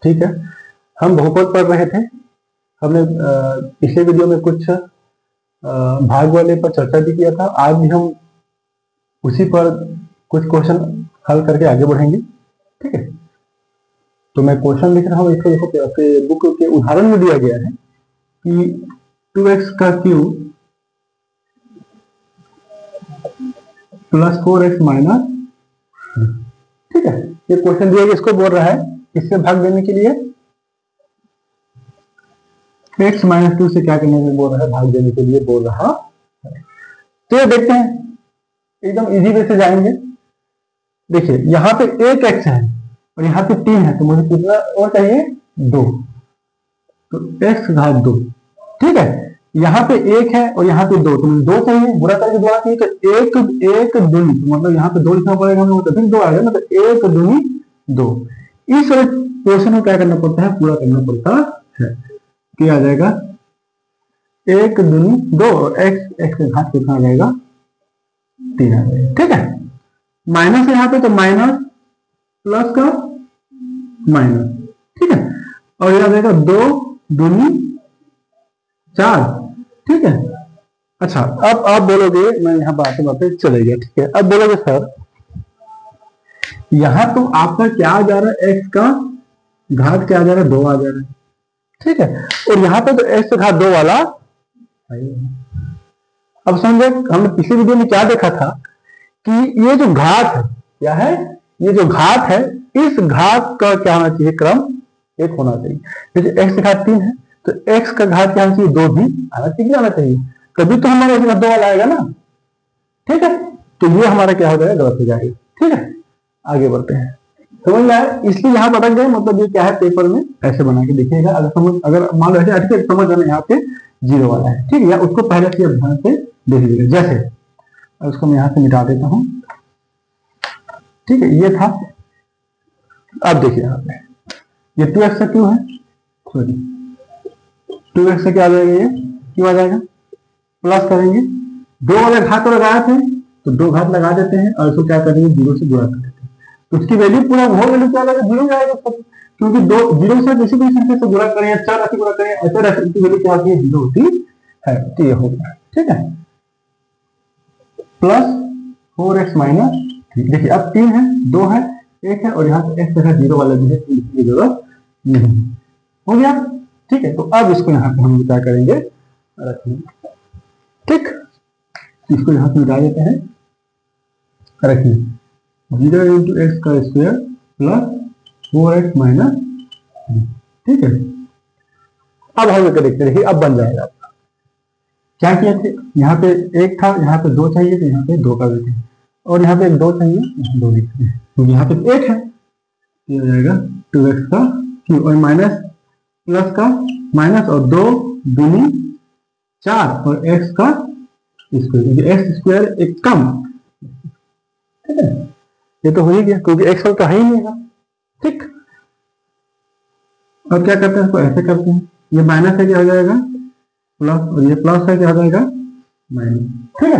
ठीक है, हम बहुपद पढ़ रहे थे। हमने पिछले वीडियो में कुछ भाग वाले पर चर्चा भी किया था। आज भी हम उसी पर कुछ क्वेश्चन हल करके आगे बढ़ेंगे। ठीक है, तो मैं क्वेश्चन लिख रहा हूँ। इसको देखो, आपके बुक के उदाहरण में दिया गया है कि 2x का क्यूब प्लस 4x माइनस। ठीक है, ये क्वेश्चन दिया गया, इसको बोल रहा है इससे भाग देने के लिए x माइनस 2 से क्या करने के लिए बोल रहा है, भाग देने के लिए बोल रहा है। तो ये देखते हैं, एकदम इजी वे से जाएंगे। देखिए यहाँ पे एक x है और यहाँ पे 3 है, तो मुझे कितना और चाहिए, 2, तो x घात 2। ठीक है, यहाँ पे 1 है और यहाँ पे 2, तो मुझे 2 चाहिए, बुरा करके दोड़ा चाहिए, तो एक दूनी, तो मतलब यहाँ पे 2 लिखना पड़ेगा हमें, तो फिर 2 आ गया, मतलब 1 दूनी 2। इस क्वेश्चन को क्या करना पड़ता है, पूरा करना पड़ता है। क्या आ जाएगा, 1 दूनी 2 और x का घात कितना आ जाएगा, 3 आ जाएगा। ठीक है, माइनस है यहाँ पे, तो माइनस प्लस का माइनस। ठीक है, और यह आ जाएगा 2 दूनी 4। ठीक है, अच्छा अब आप बोलोगे, मैं यहाँ बातें बातें चले गया। ठीक है, अब बोलोगे सर यहाँ तो आपका क्या आ जा रहा है, x का घात क्या आ जा रहा है, 2 आ जा रहा है। ठीक है, और यहाँ पे तो x का घात 2 वाला। अब समझे, हमने पिछले वीडियो में क्या देखा था कि ये जो घात है, क्या है, ये जो घात है, इस घात का क्या होना चाहिए, क्रम 1 होना चाहिए। जैसे x का घात 3 है, तो x का घात क्या होना चाहिए, 2 भी आना चाहिए, आना चाहिए, तभी तो हमारा x का 2 वाला आएगा ना। ठीक है, तो ये हमारा क्या हो जाएगा, गलत हो जाएगा। ठीक है, आगे बढ़ते हैं। समझ में आया, इसलिए यहाँ पर अटक गए, मतलब ये क्या है, पेपर में ऐसे बना के देखिएगा। अगर मान लो ऐसे अटके, समझ जाना यहाँ पे 0 वाला है। ठीक है, या उसको पहले से ध्यान से देख लीजिएगा। जैसे उसको मैं यहाँ से मिटा देता हूँ। ठीक है, ये था। अब देखिए यहाँ पे ये 2x का क्यों है, सॉरी 2x का क्या आ जाएगा, ये क्यों आ जाएगा, प्लस करेंगे, 2 वाले घात तो लगाए थे, तो 2 घात लगा देते हैं और इसको क्या करेंगे, 0 से गुणा कर देते हैं, तो उसकी वैल्यू पूरा होल वैल्यू क्या आएगा, 0 आएगा, क्योंकि 0 से किसी भी संख्या से गुणा करें या 4 राशि गुणा करें, ऐसे राशि की वैल्यू क्या होती है, 0 होती है। तो ये हो गया। ठीक है, प्लस 4x माइनस। देखिए अब 3 है, 2 है, 1 है, और यहाँ पे x जगह 0 वाला भी है, तो इसकी जरूरत नहीं हो गया। ठीक है, तो अब इसको यहाँ पे हम क्या करेंगे, रखेंगे। ठीक, इसको यहाँ पे मिटा देते हैं, रखिए 0 इंटू एक्स का स्क्वायर प्लस 4x माइनस। ठीक है, अब हम देखते हैं, अब बन जाएगा। क्या किया थे, यहाँ पे 1 था, यहाँ पे 2 चाहिए, तो यहाँ पे 2 कर देते हैं, और यहाँ पे 2 चाहिए, यहाँ 2 लिखते हैं, क्योंकि यहाँ पे 1 है, ये हो जाएगा 2x का क्यूब, और माइनस प्लस का माइनस, और 2 दूनी 4, और x का स्क्वायर, क्योंकि x स्क्वायर एक कम। ठीक है, ये तो हो ही गया, क्योंकि x तो है ही नहीं है। ठीक, अब क्या करते हैं, इसको ऐसे करते हैं, ये माइनस है, क्या हो जाएगा प्लस, और ये प्लस है, क्या हो जाएगा माइनस। ठीक है,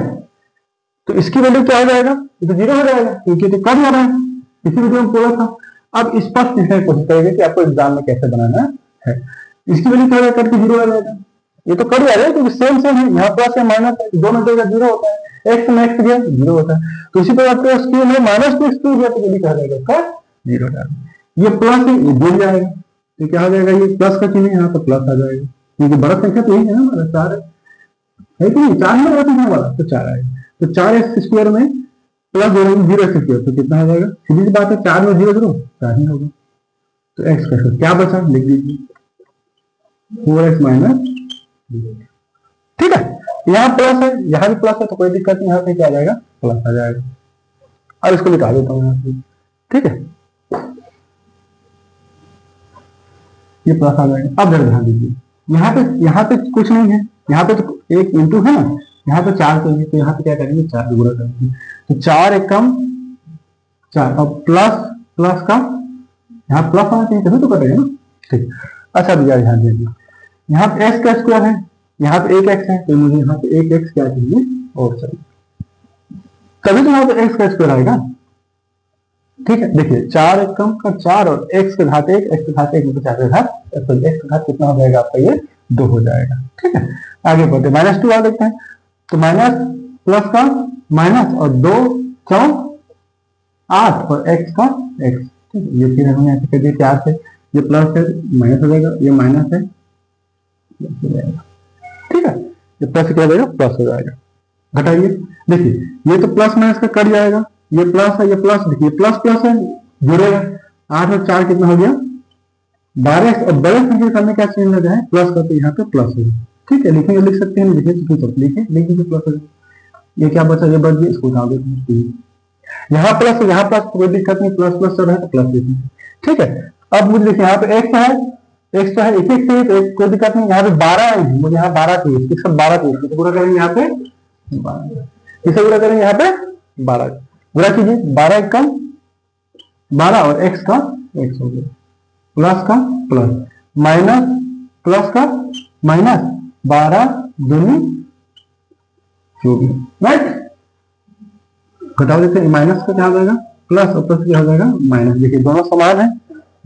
तो इसकी वैल्यू क्या हो जाएगा, ये तो 0 हो जाएगा, क्योंकि तो कट जा रहा है, इसी वीडियो में पूरा था। अब स्पष्ट लिखने की कोशिश करेंगे कि आपको एग्जाम में कैसे बनाना है। इसकी वैल्यू क्या हो जाएगा, कट के 0 आ जाएगा, ये तो कट जाएगा, क्योंकि सेम सेम है, यहाँ प्लस है माइनस है, दोनों जगह 0 होता है, x में x गया 0 होता है, तो इसी प्रकार प्लस क्यू में माइनस को x गया, तो वैल्यू क्या हो जाएगा, का 0 हो जाएगा। ये प्लस है, ये जुड़ जाएगा, तो क्या हो जाएगा, ये प्लस का चिन्ह यहाँ पर प्लस आ जाएगा, क्योंकि बड़ा संख्या तो यही है ना हमारा, 4 है कि नहीं, 4 में बड़ा संख्या वाला, तो 4 आएगा, तो 4x स्क्वायर में प्लस 0x स्क्वायर, तो कितना हो जाएगा, सीधी सी बात है, 4 में 0 0 4 ही होगा, तो x का क्या बचा, लिख दीजिए 4x माइनस। ठीक है, यहाँ प्लस है, यहाँ भी प्लस है, तो कोई दिक्कत नहीं, यहाँ पे क्या आ जाएगा, प्लस आ जाएगा। अब इसको निकाल देता हूँ यहाँ से। ठीक है, ये प्लस आ जाएगा। अब जरा ध्यान दीजिए, यहाँ पे कुछ नहीं है, यहाँ पे तो एक इंटू है ना, यहाँ पे 4 चाहिए, तो यहाँ पे क्या करेंगे, 4 गुणा करेंगे, तो 4 एक कम 4, और प्लस प्लस का यहाँ प्लस आना चाहिए, तभी तो कटेगा ना। ठीक, अच्छा भैया ध्यान दीजिए, यहाँ पे x का स्क्वायर है, यहाँ पे 1x है, तो मुझे यहाँ पे 1x क्या चाहिए, और चाहिए, तभी तो यहाँ पे x का स्क्वायर आएगा। ठीक है, देखिए 4 एकम का 4 और x के घात 1, x के घात 1 मतलब 4 के घात, तो x का घात कितना हो जाएगा आपका, ये 2 हो जाएगा। ठीक है, आगे बढ़ते -2 आ देखते हैं। तो माइनस प्लस का माइनस और 2 4 8 और x का x। ठीक है, ये फिर हमने ऐसे कर दिया 4 से, ये प्लस है माइनस हो जाएगा, ये माइनस है प्लस हो जाएगा। ठीक है, ये प्लस क्या हो जाएगा, प्लस हो जाएगा। घटाइए, देखिए ये तो प्लस माइनस का कट जाएगा, ये प्लस है ये प्लस, देखिए प्लस प्लस है जुड़ेगा, 8 और 4 कितना हो गया 12, और बड़े संख्या करने का चिन्ह लगा है प्लस का, तो यहाँ पे प्लस होगा। ठीक है, लिखेंगे लिख सकते हैं, लिखे तो लिखे लिख दीजिए प्लस हो जाएगा। ये क्या बचा, ये बच गया, इसको उठा देते हैं, यहाँ प्लस यहाँ प्लस, कोई दिक्कत नहीं, प्लस प्लस चल रहा है तो प्लस लिखेंगे। ठीक है, अब मुझे देखिए यहाँ पे एक्स है, एक्स तो है एक एक चाहिए, तो कोई दिक्कत नहीं, यहाँ पे 12 है, मुझे यहाँ 12 चाहिए, इसका 12 चाहिए, तो पूरा करेंगे यहाँ पे 12, इसे पूरा करेंगे यहाँ पे 12, पूरा कीजिए, 12 कम 12 और x का x हो गया, प्लस का प्लस माइनस प्लस का माइनस 12 दूनी 24, राइट। घटा देते हैं, माइनस का क्या हो जाएगा प्लस और प्लस क्या हो जाएगा माइनस। देखिए दोनों समान है,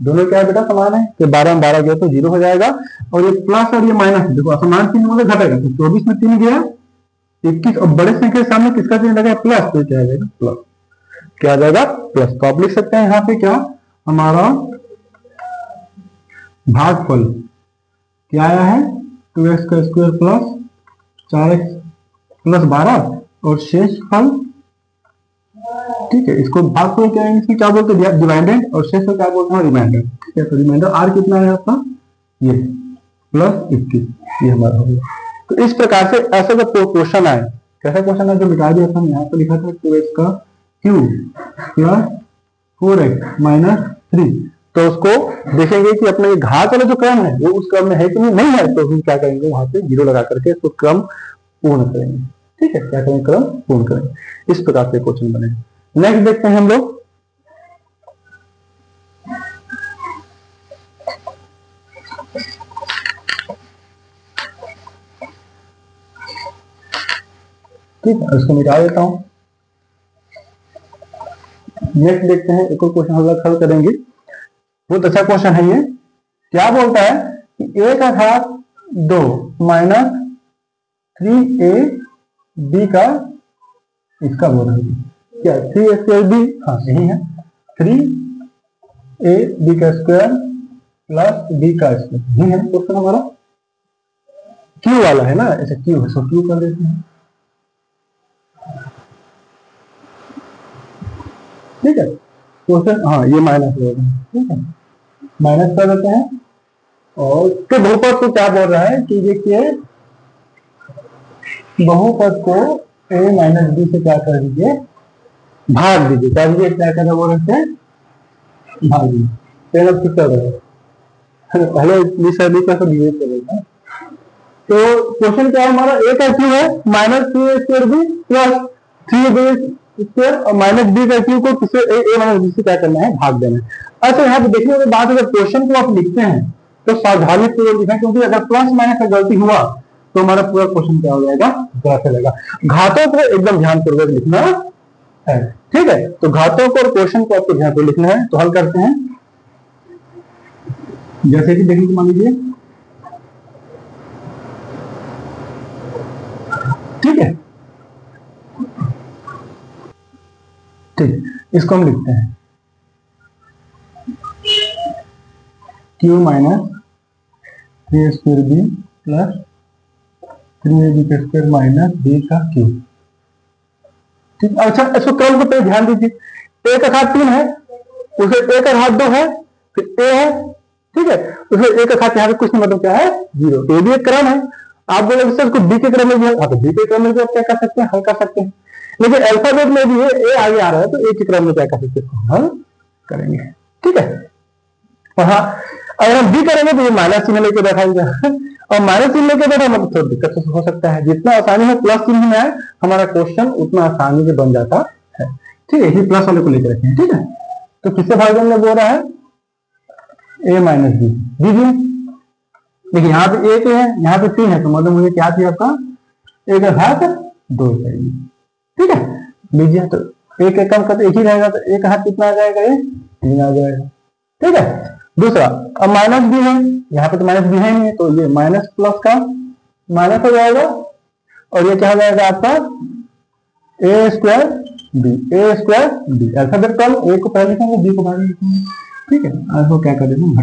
दोनों क्या है बेटा समान है, तो 12 में 12 गया तो 0 हो जाएगा, और ये प्लस और ये माइनस, देखो असमान चिन्ह मतलब घटेगा, तो 24 में 3 गया 21, और बड़े संख्या के सामने किसका चिन्ह लगा प्लस, तो क्या आ जाएगा प्लस, क्या आ जाएगा प्लस। तो आप लिख सकते हैं यहाँ पे क्या, हमारा भागफल क्या आया है 2x का स्क्वायर प्लस 4x प्लस 12 और शेष फल। ठीक है, इसको भागफल क्या है, इसमें क्या बोलते हैं डिवाइडेंड, और शेष को क्या बोलते हैं रिमाइंडर। ठीक है, तो रिमाइंडर आर कितना है आपका, ये प्लस 21, ये हमारा हो गया। तो इस प्रकार से ऐसा जब क्वेश्चन आए, कैसा क्वेश्चन है जो मिटा दिया था, हम यहाँ पे लिखा था 2x का क्यूब प्लस 4x माइनस 3, तो उसको देखेंगे कि अपने घात वाला जो क्रम है वो उस क्रम में है कि नहीं है, तो हम क्या करेंगे वहां पे 0 लगा करके इसको क्रम पूर्ण करेंगे। ठीक है, क्या करेंगे क्रम पूर्ण करेंगे। इस प्रकार से क्वेश्चन बने। नेक्स्ट देखते हैं हम लोग, ठीक है, इसको मिटा देता हूं। नेक्स्ट देखते हैं, एक और क्वेश्चन हम लोग हल करेंगे, बहुत अच्छा क्वेश्चन है ये। क्या बोलता है कि a का घात 2 माइनस 3ab का, इसका बोल रहा है क्या 3a स्क्वायर b, हाँ यही है 3ab का स्क्वायर प्लस b का स्क्वायर, यही है क्वेश्चन हमारा। क्यू वाला है ना, ऐसे क्यू है, सो क्यू कर देते हैं। ठीक है, क्वेश्चन हाँ ये माइनस हो रहा है, ठीक है माइनस कर देते हैं। और तो बहुपद को क्या बोल रहा है कि देखिए बहुपद को a माइनस बी से क्या कर दीजिए भाग दीजिए, क्या दीजिए, क्या करना बोल रहे थे भाग दीजिए, पहले तो डिवाइड करेगा। तो क्वेश्चन क्या है हमारा, a का क्यू है minus 3a square B plus 3b square और माइनस बी का क्यू को किसी ए माइनस बी से क्या करना है भाग देना है। अच्छा यहाँ पे देखने के बाद अगर क्वेश्चन को आप लिखते हैं तो सावधानी पूर्वक लिखें, क्योंकि अगर प्लस माइनस का गलती हुआ तो हमारा पूरा क्वेश्चन क्या हो जाएगा गलत हो जाएगा। घातों को एकदम ध्यानपूर्वक लिखना है, ठीक है। तो घातों को और क्वेश्चन को आपको ध्यान लिखना है। तो हल करते हैं, जैसे कि देखिए मान लीजिए, ठीक है ठीक, इसको हम लिखते हैं cube minus 3a square B plus 3ab का स्क्वायर माइनस बी का क्यू। ठीक, अच्छा इसको क्रम को पहले ध्यान दीजिए, a का घात 3 है, उसे a का घात 2 है, फिर a है, ठीक है, उसे a का घात यहाँ पे कुछ नहीं, मतलब क्या है 0। तो ये भी एक क्रम है। आप बोले सर उसको b के क्रम में भी है, तो b के क्रम में भी आप क्या कर सकते हैं, हल कर सकते हैं। लेकिन अल्फाबेट में भी ए आगे आ रहा है, तो ए के क्रम में क्या कर सकते हैं, हल करेंगे, ठीक है। और हाँ, अगर हम बी करेंगे तो ये माइनस चिन्ह लेके बैठाएगा, और माइनस चिन्ह लेके बैठा मतलब थोड़ी दिक्कत हो सकता है। जितना आसानी में प्लस चिन्ह में आए हमारा क्वेश्चन उतना आसानी से बन जाता है, ठीक है। इसी प्लस वाले को लेकर रखें, ठीक है। तो किससे भाग देंगे बोल रहा है, ए माइनस बी दीजिए। देखिए यहाँ पे एक है, यहाँ पे 3 है, तो मतलब मुझे क्या चाहिए आपका, ए का घात 2 चाहिए, ठीक है। लीजिए, तो एक एक कम करते एक ही रहेगा, तो एक हाथ कितना आ जाएगा, ये 3 आ जाएगा। ठीक है। दूसरा, अब माइनस भी है, यहाँ पे तो माइनस भी है नहीं, तो ये माइनस प्लस का माइनस हो जाएगा, और ये क्या हो जाएगा आपका ए स्क्वायर बी, ए स्क्वायर बी। अल्फाबेट कॉल, ए को पहले लिखेंगे, बी को बाद में लिखेंगे। ठीक है। आपको क्या कर देते हैं,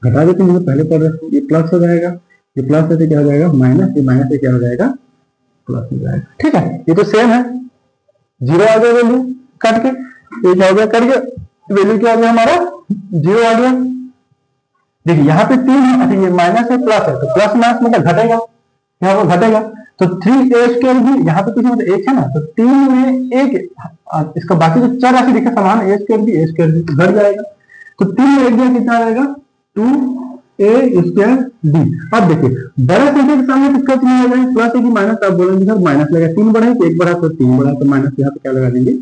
घटा देते हैं, पहले पढ़ रहे, ये प्लस हो जाएगा, ये प्लस से क्या हो जाएगा माइनस, ये माइनस से क्या हो जाएगा प्लस हो जाएगा। ठीक है। ये तो सेम है, 0 आ गया वैल्यू काट के, ये क्या हो गया कट गया, वैल्यू क्या आ गया हमारा 0 आ गया। देखिए यहाँ पे 3 है, अच्छा ये माइनस है प्लस है, तो प्लस माइनस मतलब घटेगा, यहाँ पर घटेगा, तो 3a² भी यहाँ पे कुछ मतलब 1 है ना, तो 3 में 1, इसका बाकी जो 4 राशि दिखे समान, a² भी घट जाएगा, तो 3 में 1 दिया कितना आ जाएगा 2a² b। अब देखिए बड़ा संख्या के सामने किसका चिन्ह लगाएंगे, प्लस है कि माइनस, आप बोलेंगे सर माइनस लगा, 3 बढ़ा तो 1 बढ़ा, तो 3 बढ़ा, तो माइनस यहाँ पे क्या लगा देंगे,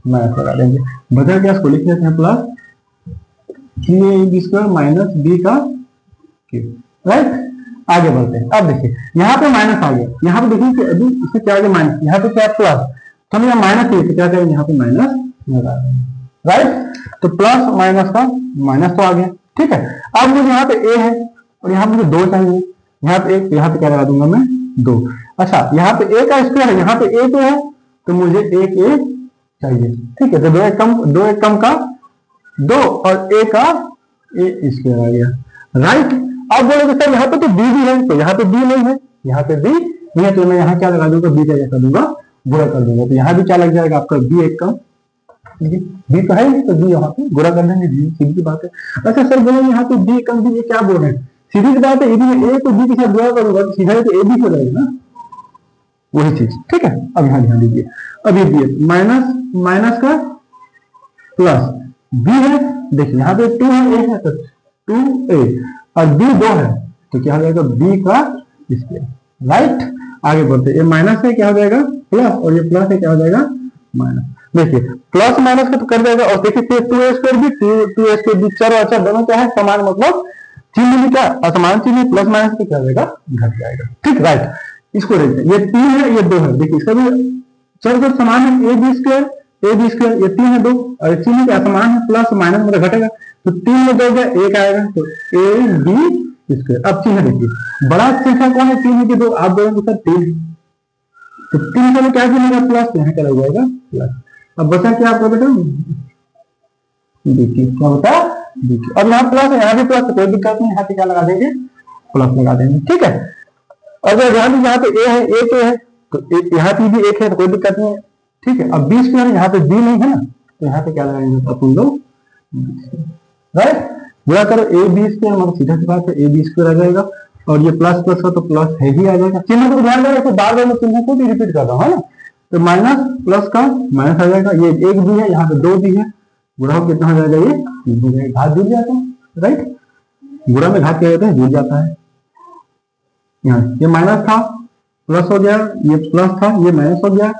माइनस लगा देंगे। बचा क्या, इसको लिख लेते हैं प्लस 3ab² माइनस b का क्यूब। राइट, आगे बढ़ते हैं। अब देखिए यहाँ पे माइनस आ गया, यहाँ पे देखिए कि अभी इससे क्या आ गया माइनस, यहाँ पे क्या प्लस, तो हम यहाँ माइनस है, तो क्या करेंगे यहाँ पे माइनस लगा देंगे। राइट, तो प्लस माइनस का माइनस तो आ गया। ठीक है। अब मुझे यहाँ पे a है और यहाँ मुझे 2 चाहिए, यहाँ पे 1, यहाँ पे क्या लगा दूंगा मैं 2। अच्छा यहाँ पे a का स्क्वायर है, यहाँ पे a तो है, तो मुझे 1 a चाहिए। ठीक है, तो 2 एक कम का 2 और a का a स्क्वायर आ गया। राइट, अब बोलोगे सर यहाँ पे तो b भी है, तो यहाँ पे b नहीं है, यहाँ पे b नहीं है, तो मैं यहाँ क्या लगा दूंगा, b का क्या कर दूंगा, गुणा कर दूंगा, तो यहाँ भी क्या लग जाएगा आपका b एक कम, b तो है नहीं, तो b यहाँ पे गुणा कर देंगे, सीधी सी बात है। अच्छा सर बोलेंगे यहाँ पे b कम b, ये क्या बोल रहे हैं, सीधी सी बात है, यदि मैं a को b के साथ गुणा करूंगा तो सीधा तो a b हो जाएगा ना, वही चीज। ठीक है। अब यहाँ ध्यान दीजिए, अब ये b माइनस माइनस का प्लस b है, देखिए यहाँ पे 2 है, a है, तो 2a और b 2 है, तो क्या हो जाएगा b का स्क्वायर। राइट, आगे बढ़ते, ये माइनस है क्या हो जाएगा प्लस, और ये प्लस है क्या हो जाएगा माइनस। देखिए प्लस माइनस का तो कर देगा, और देखिए 2a² भी 2a² भी, चर और अचर दोनों क्या है समान, मतलब चिन्ह भी क्या असमान चिन्ह, प्लस माइनस पे क्या हो जाएगा घट जाएगा। ठीक, राइट, इसको देखते हैं, ये 3 है ये 2 है, देखिए इसका भी चर जो समान है ab², ये 3 है 2, और चिन्ह क्या समान है, प्लस माइनस मतलब घटेगा, तो 3 में 2 गया 1 आएगा, तो ab²। अब चिन्ह देखिए, बड़ा संख्या कौन है 3 है कि 2, आप बोलेंगे सर 3 है, तो 3 का क्या चिन्ह प्लस, यहाँ क्या लग जाएगा प्लस। अब बचा क्या आपका बेटा देखिए, क्या होता है देखिए, अब यहाँ प्लस है, यहाँ भी प्लस है, कोई दिक्कत नहीं, यहाँ पे क्या लगा देंगे प्लस लगा देंगे। ठीक है। अगर यहाँ पे a है, a तो है, तो यहाँ पे भी 1 है, तो कोई दिक्कत नहीं है। ठीक है। अब b² है, यहाँ पे b नहीं है ना, तो यहाँ पे क्या लगाएंगे अपन लोग, राइट, गुणा करो ab² मतलब सीधा सी बात है ab² आ जाएगा, और ये प्लस प्लस का तो प्लस है ही आ जाएगा। चिन्ह को ध्यान रखो, बार बार मैं चिन्ह को भी रिपीट कर रहा हूँ, है ना, तो माइनस प्लस का माइनस आ जाएगा, ये 1 भी है, यहाँ पे 2 भी है, गुणा कितना हो जाएगा, ये 3 हो जाएगा, घात जुड़ जाता है। राइट, गुणा में घात क्या होता है, जुड़ जाता है। यहाँ ये माइनस था प्लस हो गया, ये प्लस था ये माइनस हो गया,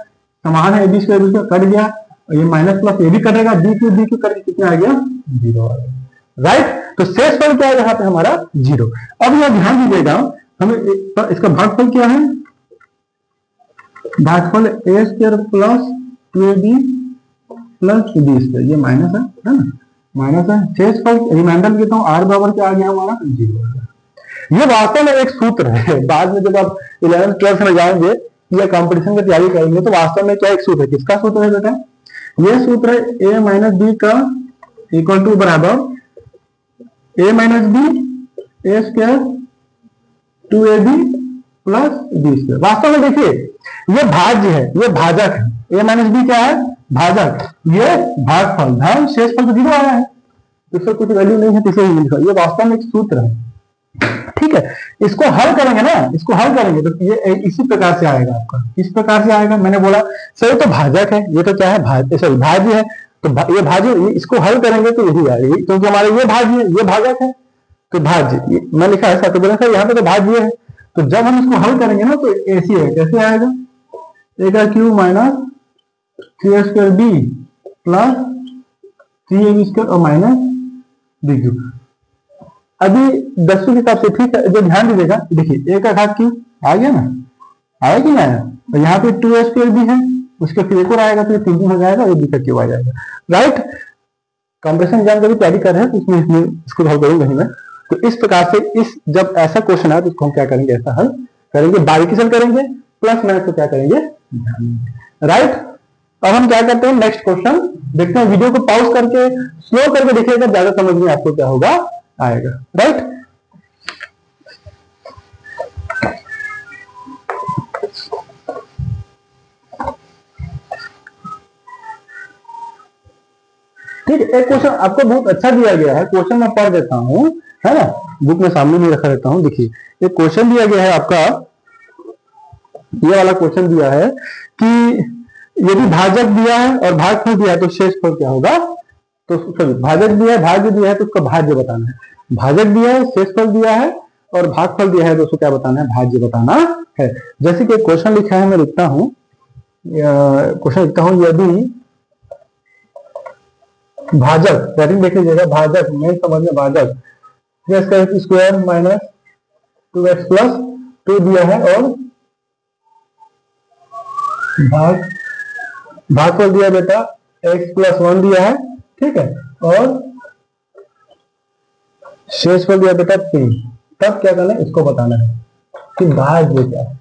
समान है ab² कट गया, और ये माइनस प्लस ये भी कटेगा, b³ करके कितना आ गया 0 आ गया। राइट, तो शेष फल क्या है यहाँ पे हमारा 0। अब यह ध्यान दीजिएगा, हमें इसका भागफल क्या है, भागफल a² plus 2ab plus b², ये माइनस है ना, माइनस है। शेष फल रिमाइंडर लिखता हूँ, r बराबर क्या आ गया हमारा 0। ये वास्तव में एक सूत्र है, बाद में जब आप 11th 12th में जाएंगे या कंपटीशन की तैयारी करेंगे तो वास्तव में क्या एक सूत्र है, किसका सूत्र है बेटा, ये सूत्र है a माइनस b का इक्वल टू बराबर a minus b a² 2ab plus b²। वास्तव में देखिए ये भाज्य है, ये भाजक है, a माइनस b क्या है भाजक, ये भागफल, धन शेषफल तो 0 आया है, इससे कुछ वैल्यू नहीं है, तो ये वास्तव में एक सूत्र है। ठीक है, इसको हल करेंगे ना, इसको हल करेंगे तो ये इसी प्रकार से आएगा आपका, इस प्रकार से आएगा। मैंने बोला सर तो भाजक है, ये तो क्या है भाज्य, भाज्य है, तो ये भाज्य, इसको हल करेंगे तो यही आएगा, क्योंकि हमारे ये भाज्य है, ये भाजक है, तो भाज्य मैं लिखा है, तो बोला सर यहाँ पे तो भाज्य है, तो जब हम इसको हल करेंगे ना तो ऐसी है, कैसे आएगा a³ minus 3a² b plus 3ab² और माइनस b³। अभी 10वीं के हिसाब से ठीक है, जो ध्यान दीजिएगा, देखिए a का घात क्यों आ गया ना, आया कि ना आया, तो यहाँ पे 2a² भी है, उसके फिर एक और आएगा तो ये 3 हो जाएगा, और बी का क्यूब आ जाएगा, राइट। कॉम्पिटिशन एग्जाम का भी तैयारी कर रहे हैं तो इसमें इसको सॉल्व करूंगा ही मैं। तो इस प्रकार से इस जब ऐसा क्वेश्चन आए तो इसको हम क्या करेंगे, ऐसा हल करेंगे, बारीकी से करेंगे, प्लस माइनस को क्या करेंगे, राइट। अब हम क्या करते हैं, नेक्स्ट क्वेश्चन देखते हैं। वीडियो को पॉज करके स्लो करके देखिएगा, ज्यादा समझ में आपको क्या होगा आएगा, राइट। ठीक है, एक क्वेश्चन आपको बहुत अच्छा दिया गया है, क्वेश्चन मैं पढ़ देता हूं, है ना, बुक में सामने में रखा रहता हूं। देखिए एक क्वेश्चन दिया गया है आपका, ये वाला क्वेश्चन दिया है कि यदि भाजक दिया है और भागफल दिया है तो शेषफल क्या होगा। तो सॉरी, भाजक दिया है, भाज्य दिया है तो उसका भाज्य बताना है। भाजक दिया है, शेषफल दिया है और भागफल दिया है तो उसको क्या बताना है, भाज्य बताना है। जैसे कि क्वेश्चन लिखा है, मैं लिखता हूं, क्वेश्चन लिखता हूं, यदि भाजक, सेटिंग देख लीजिएगा, भाजक नहीं समझ में, भाजक स्क्वायर माइनस 2x प्लस 2 दिया है और भागफल दिया बेटा x प्लस 1 दिया है, ठीक है, और शेषफल दिया बेटा 3। तब क्या करना है, इसको बताना है कि भाज्य क्या है।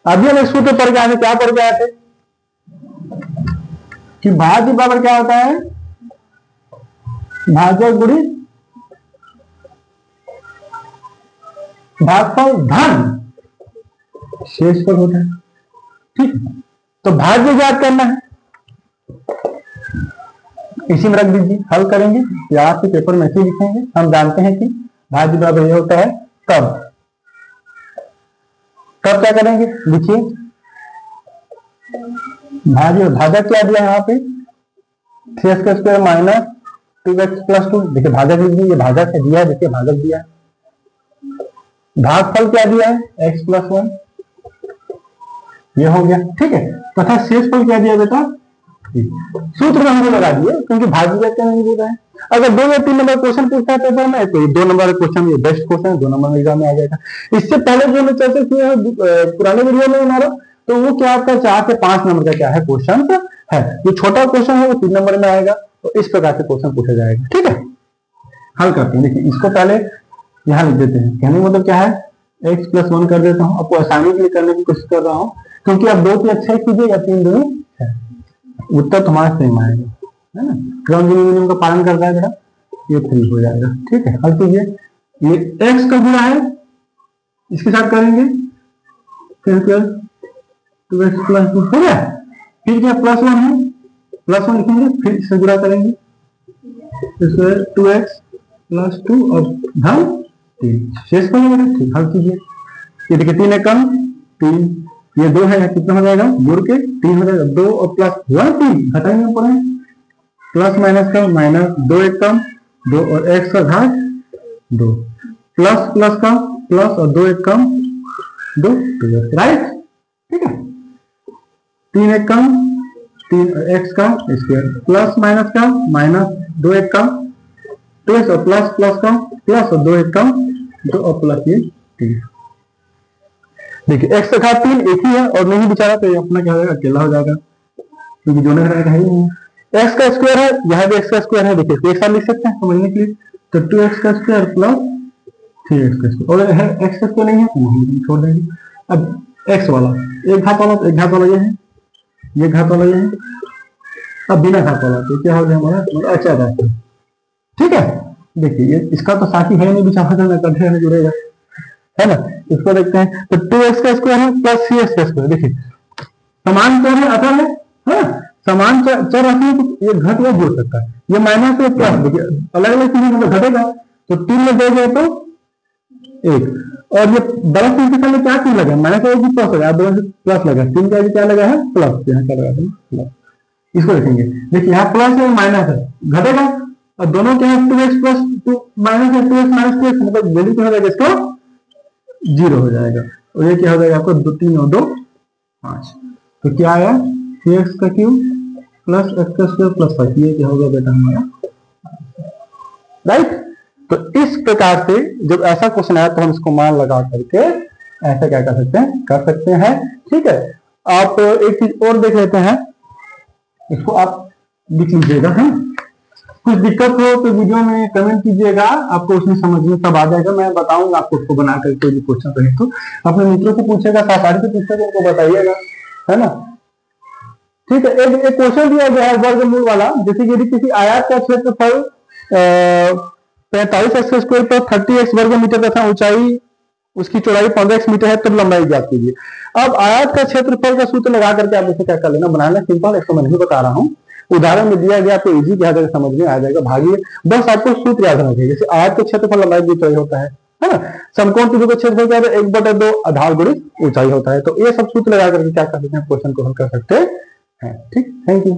अभी हम इसको तो पढ़ के आए, क्या पढ़ के आए थे कि भाज्य बराबर क्या होता है, भाजक गुणित भागफल धन शेषफल होता है, ठीक है। तो भाज्य याद करना है, इसी में रख दीजिए, हल करेंगे या आपके पेपर में ऐसे लिखेंगे। हम जानते हैं कि भाज्य बराबर ये होता है, तब क्या करेंगे, लिखिए भाज्य, भाजक क्या दिया है यहाँ पे, 3x square minus 2x plus 2। देखिए भाजक लिख दीजिए, भाजक है दिया है, देखिए भाजक दिया है। भागफल क्या दिया है, x प्लस 1, ये हो गया, ठीक है। तथा शेषफल क्या दिया बेटा, सूत्र में हमको लगा दिए क्योंकि भाज्य क्या नहीं दे रहा है। अगर 2 या 3 नंबर क्वेश्चन पूछता है पेपर में तो 2 नंबर क्वेश्चन, ये बेस्ट क्वेश्चन है, 2 नंबर एग्जाम में आ जाएगा। इससे पहले जो मैं चर्चा किया है पुराने वीडियो में हमारा, तो वो क्या आपका 4 से 5 नंबर का क्या है क्वेश्चन है। जो छोटा क्वेश्चन है वो 3 नंबर में आएगा, तो इस प्रकार से क्वेश्चन पूछा जाएगा, ठीक है। हल करते हैं, देखिए इसको पहले यहाँ लिख देते हैं, कहने मतलब क्या है, x प्लस 1 कर देता हूँ। आपको आसानी के लिए करने की कोशिश कर रहा हूँ, क्योंकि आप 2 की अच्छा कीजिएगा, 3 2 उत्तर तुम्हारा सेम आएगा, है ना। क्रम मिनिमम का पालन करता है बेटा, ये 3 हो जाएगा, ठीक है। हल कीजिए, ये x का गुणा है, इसके साथ करेंगे, फिर 2x प्लस 2 हो गया, फिर क्या प्लस 1 है, प्लस 1 लिखेंगे, फिर इससे गुणा करेंगे, इसमें 2x प्लस 2 और धन 3 शेष बनेगा, ठीक। हल कीजिए, ये देखिए 3 है कम 3, ये 2 है, कितना हो जाएगा, जोड़ के 3 हो जाएगा, 2 और प्लस 1 3 घटाएंगे ऊपर है, प्लस माइनस का माइनस, 2 एक कम 2 और x का घात 2, प्लस प्लस का प्लस और 2 एक कम 2, राइट, ठीक है। 3 एक कम 3 और x का स्क्वायर, प्लस माइनस का माइनस, 2 एक कम 2x और प्लस प्लस का प्लस और 2 एक कम 2 और प्लस ये 3। देखिए x का घात 3 एक ही है और नहीं बेचारा, तो ये अपना क्या हो जाएगा, अकेला हो जाएगा, क्योंकि दोनों घटाएगा ही नहीं। x का स्क्वायर है, यहाँ भी x का स्क्वायर है, देखिए इसको एक साथ लिख सकते हैं समझने के लिए, तो 2x का स्क्वायर प्लस 3x का स्क्वायर, और x का स्क्वायर नहीं है तो हम छोड़ देंगे। अब x वाला एक घात वाला, तो एक घात वाला ये है, ये घात वाला ये है, अब बिना घात वाला तो क्या हो गया हमारा अच्छा घात, ठीक है। देखिए ये इसका तो साथी है नहीं, बेचारा कठे में जुड़ेगा, है ना। इसको देखते हैं, तो 2x का स्क्वायर है प्लस 3x का स्क्वायर, देखिए समान चर है, अतः है, समान चर रखने तो ये घट या जुड़ सकता है, ये माइनस है प्लस, देखिए अलग अलग चीजें मतलब घटेगा, तो 3 में 2 गए तो 1, और ये बड़ा चीज के सामने क्या चीज लगा, माइनस का प्लस लगा, 2 प्लस लगा, 3 का क्या लगा है प्लस, यहाँ क्या लगा प्लस, इसको देखेंगे, देखिए यहाँ प्लस है माइनस है, घटेगा, और दोनों क्या है 2x प्लस 2 माइनस है, 2x माइनस 2x, मतलब वैल्यू क्या हो जाएगा, इसको 0 हो जाएगा, और ये क्या हो जाएगा आपको 2 3 और 2 5, तो क्या आया 3x का क्यूब प्लस x का स्क्वायर प्लस 5, ये क्या होगा बेटा हमारा, राइट। तो इस प्रकार से जब ऐसा क्वेश्चन आया तो हम इसको मान लगा करके ऐसा क्या कर सकते हैं, ठीक है। आप एक चीज और देख लेते हैं, इसको आप लिख लीजिएगा है। कुछ दिक्कत हो तो वीडियो में कमेंट कीजिएगा, आपको उसमें समझ में सब आ जाएगा, मैं बताऊंगा आपको उसको बना कर। कोई भी क्वेश्चन रहे तो अपने मित्रों को पूछेगा, साकारी से पूछेगा, उनको बताइएगा, है ना। ठीक है, एक क्वेश्चन दिया गया है वर्गमूल वाला, जैसे यदि किसी आयत का क्षेत्रफल 45x² पर 30x वर्ग मीटर तथा ऊंचाई उसकी चौड़ाई 15x मीटर है, तब लंबाई ज्ञात कीजिए। अब आयत का क्षेत्रफल का सूत्र लगा करके आप इसे क्या कर लेना, बनाना सिंपल, इसको मैं नहीं बता रहा हूँ, उदाहरण में दिया गया तो इजी क्या जाएगा, समझ में आ जाएगा, भागिए, बस आपको सूत्र याद रखना चाहिए। जैसे आयत का क्षेत्रफल लंबाई की चौड़ाई होता है ना, समकोण त्रिभुज का क्षेत्रफल क्या है, 1/2 आधार गुणित ऊंचाई होता है। तो ये सब सूत्र लगा करके क्या कर सकते हैं, क्वेश्चन को हल कर सकते हैं। ठीक, थैंक यू।